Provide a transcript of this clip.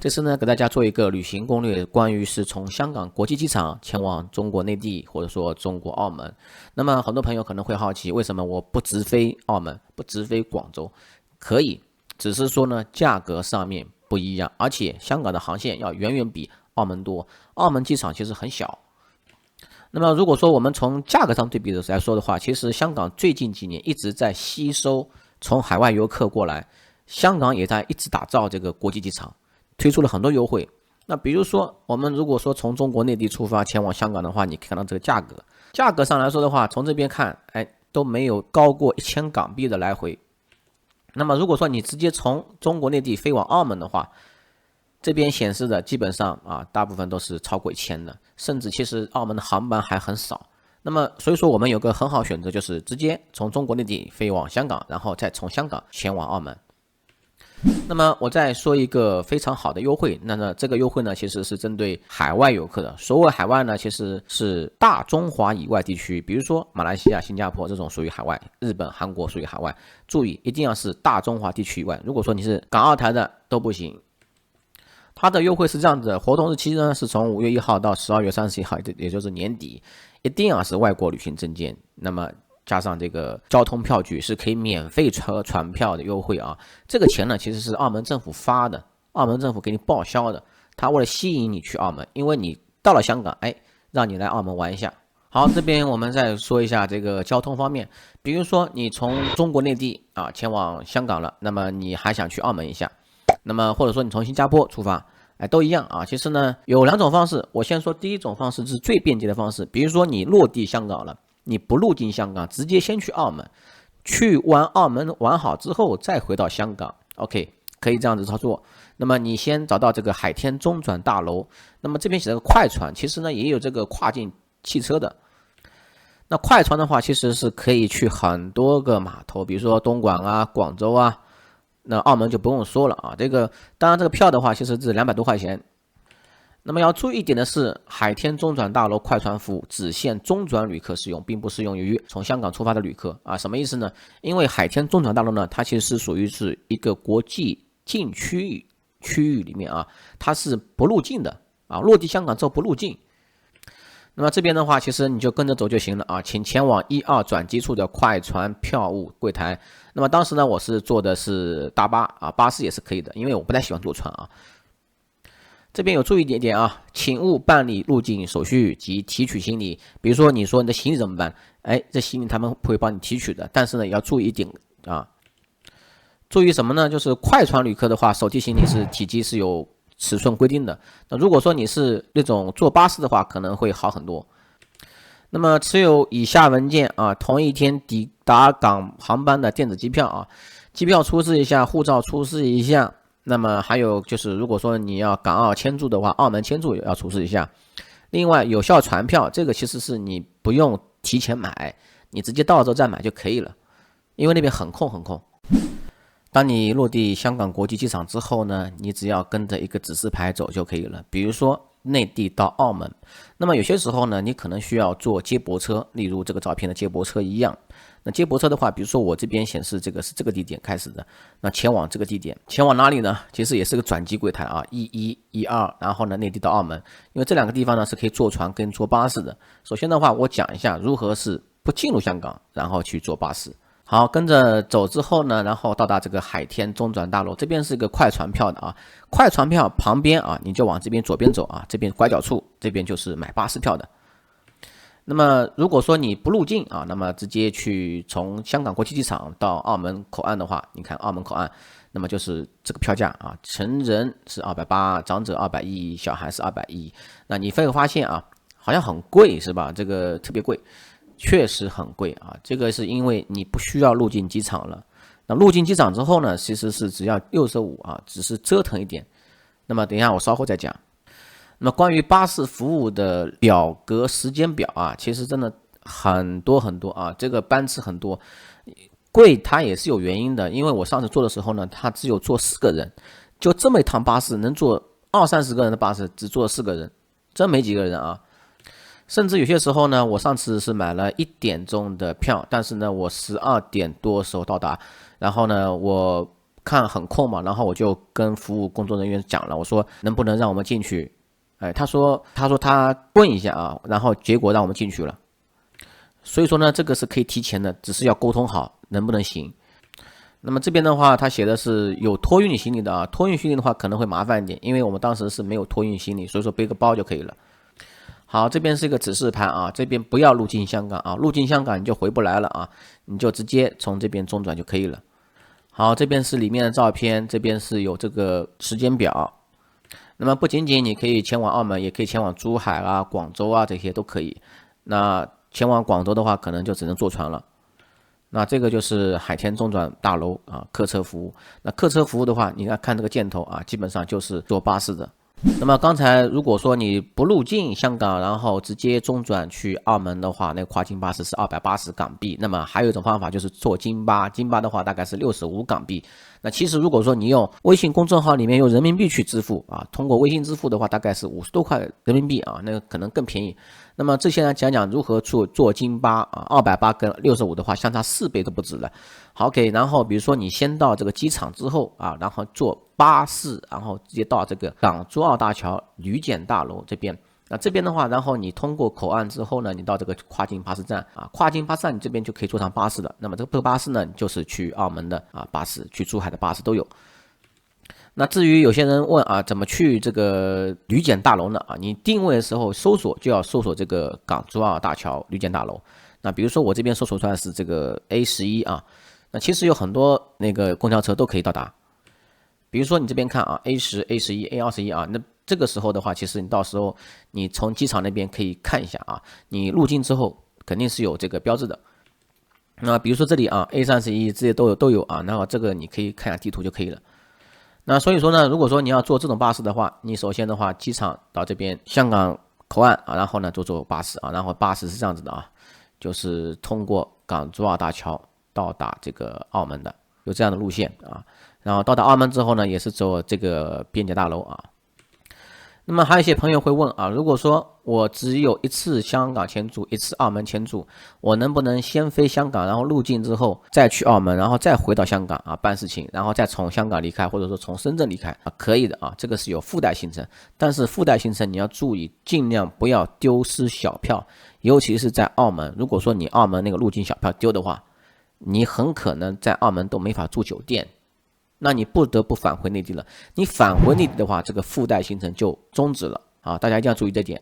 这次呢，给大家做一个旅行攻略，关于是从香港国际机场前往中国内地，或者说中国澳门。那么很多朋友可能会好奇，为什么我不直飞澳门，不直飞广州？可以，只是说呢，价格上面不一样，而且香港的航线要远远比澳门多。澳门机场其实很小。那么如果说我们从价格上对比来说的话，其实香港最近几年一直在吸收从海外游客过来，香港也在一直打造这个国际机场。推出了很多优惠，那比如说我们如果说从中国内地出发前往香港的话，你可以看到这个价格上来说的话，从这边看，都没有高过1000港币的来回。那么如果说你直接从中国内地飞往澳门的话，这边显示的基本上大部分都是超过1000的，甚至其实澳门的航班还很少。那么所以说我们有个很好选择，就是直接从中国内地飞往香港，然后再从香港前往澳门。那么我再说一个非常好的优惠，那这个优惠呢，其实是针对海外游客的。所谓海外呢，其实是大中华以外地区，比如说马来西亚、新加坡这种属于海外，日本、韩国属于海外。注意，一定要是大中华地区以外。如果说你是港澳台的都不行。它的优惠是这样子的，活动日期呢是从5月1号到12月31号，也就是年底，一定要是外国旅行证件。那么加上这个交通票据是可以免费船票的优惠啊，这个钱呢其实是澳门政府发的，澳门政府给你报销的，他为了吸引你去澳门，因为你到了香港，让你来澳门玩一下。好，这边我们再说一下这个交通方面，比如说你从中国内地前往香港了，那么你还想去澳门一下，那么或者说你从新加坡出发，都一样啊。其实呢有2种方式，我先说第一种方式是最便捷的方式，比如说你落地香港了。你不入境香港，直接先去澳门，去完澳门玩好之后再回到香港 ，OK， 可以这样子操作。那么你先找到这个海天中转大楼，那么这边写了个快船，其实呢也有这个跨境汽车的。那快船的话，其实是可以去很多个码头，比如说东莞啊、广州啊，那澳门就不用说了啊。这个当然这个票的话，其实是200多块钱。那么要注意一点的是，海天中转大楼快船服务只限中转旅客使用，并不适用于从香港出发的旅客啊。什么意思呢？因为海天中转大楼呢，它其实是属于是一个国际禁区域里面它是不入境的落地香港之后不入境。那么这边的话，其实你就跟着走就行了请前往12转机处的快船票务柜台。那么当时呢，我是坐的是大巴巴士也是可以的，因为我不太喜欢坐船这边有注意一点请勿办理入境手续及提取行李。比如说你说你的行李怎么办？这行李他们会帮你提取的，但是呢也要注意一点注意什么呢？就是快船旅客的话，手提行李是体积是有尺寸规定的。那如果说你是那种坐巴士的话，可能会好很多。那么持有以下文件同一天抵达港航班的电子机票机票出示一下，护照出示一下。那么还有就是，如果说你要港澳签注的话，澳门签注也要出示一下。另外，有效船票，这个其实是你不用提前买，你直接到了之后再买就可以了，因为那边很空。当你落地香港国际机场之后呢，你只要跟着一个指示牌走就可以了。比如说内地到澳门，那么有些时候呢，你可能需要坐接驳车，例如这个照片的接驳车一样。那接驳车的话，比如说我这边显示这个是这个地点开始的，那前往这个地点，前往哪里呢？其实也是个转机柜台11、12，然后呢内地到澳门，因为这2个地方呢是可以坐船跟坐巴士的。首先的话，我讲一下如何是不进入香港，然后去坐巴士。好，跟着走之后呢，然后到达这个海天中转大楼，这边是一个快船票的快船票旁边你就往这边左边走这边拐角处，这边就是买巴士票的。那么如果说你不入境那么直接去从香港国际机场到澳门口岸的话，你看澳门口岸，那么就是这个票价成人是280，长者210，小孩是210。那你会发现好像很贵是吧？这个特别贵，确实很贵这个是因为你不需要入境机场了。那入境机场之后呢，其实是只要65只是折腾一点。那么等一下我稍后再讲。那么关于巴士服务的表格时间表其实真的很多这个班次很多，贵它也是有原因的。因为我上次坐的时候呢，它只有坐4个人，就这么一趟巴士能坐20-30个人的巴士，只坐4个人，真没几个人甚至有些时候呢，我上次是买了1点钟的票，但是呢我12点多时候到达，然后呢我看很空嘛，然后我就跟服务工作人员讲了，我说能不能让我们进去？哎，他问一下啊，然后结果让我们进去了。所以说呢，这个是可以提前的，只是要沟通好能不能行。那么这边的话，他写的是有托运行李的啊，托运行李的话可能会麻烦一点，因为我们当时是没有托运行李，所以说背个包就可以了。好，这边是一个指示盘啊，这边不要入境香港啊，入境香港你就回不来了啊，你就直接从这边中转就可以了。好，这边是里面的照片，这边是有这个时间表。那么不仅仅你可以前往澳门，也可以前往珠海啊、广州啊，这些都可以。那前往广州的话，可能就只能坐船了。那这个就是海天中转大楼啊，客车服务。那客车服务的话，你看这个箭头啊，基本上就是坐巴士的。那么刚才如果说你不入境香港，然后直接中转去澳门的话，那个跨境巴士是280港币。那么还有一种方法就是坐金巴，金巴的话大概是65港币。那其实如果说你用微信公众号里面用人民币去支付啊，通过微信支付的话，大概是50多块人民币啊，那个可能更便宜。那么这些呢，讲讲如何去坐金巴啊，280跟65的话，相差4倍都不止了。好，OK，然后比如说你先到这个机场之后啊，然后坐巴士，然后直接到这个港珠澳大桥旅检大楼这边。那这边的话，然后你通过口岸之后呢，你到这个跨境巴士站啊，跨境巴士站你这边就可以坐上巴士了。那么这个巴士呢，就是去澳门的啊巴士，去珠海的巴士都有。那至于有些人问啊，怎么去这个旅检大楼呢？啊，你定位的时候搜索就要搜索这个港珠澳大桥旅检大楼。那比如说我这边搜索出来是这个 A11啊，那其实有很多那个公交车都可以到达。比如说你这边看啊 ，A10、A11、A21啊，那这个时候的话，其实你到时候你从机场那边可以看一下啊，你入境之后肯定是有这个标志的。那比如说这里啊 ，A31这些都有啊，然后这个你可以看一下地图就可以了。那所以说呢，如果说你要坐这种巴士的话，你首先的话，机场到这边香港口岸啊，然后呢坐巴士啊，然后巴士是这样子的啊，就是通过港珠澳大桥到达这个澳门的，有这样的路线啊。然后到达澳门之后呢，也是走这个边检大楼啊。那么还有一些朋友会问啊，如果说我只有一次香港签注，一次澳门签注，我能不能先飞香港，然后入境之后再去澳门，然后再回到香港啊办事情，然后再从香港离开，或者说从深圳离开啊？可以的啊，这个是有附带行程，但是附带行程你要注意，尽量不要丢失小票，尤其是在澳门，如果说你澳门那个入境小票丢的话，你很可能在澳门都没法住酒店。那你不得不返回内地了。你返回内地的话，这个附带行程就终止了啊！大家一定要注意这点。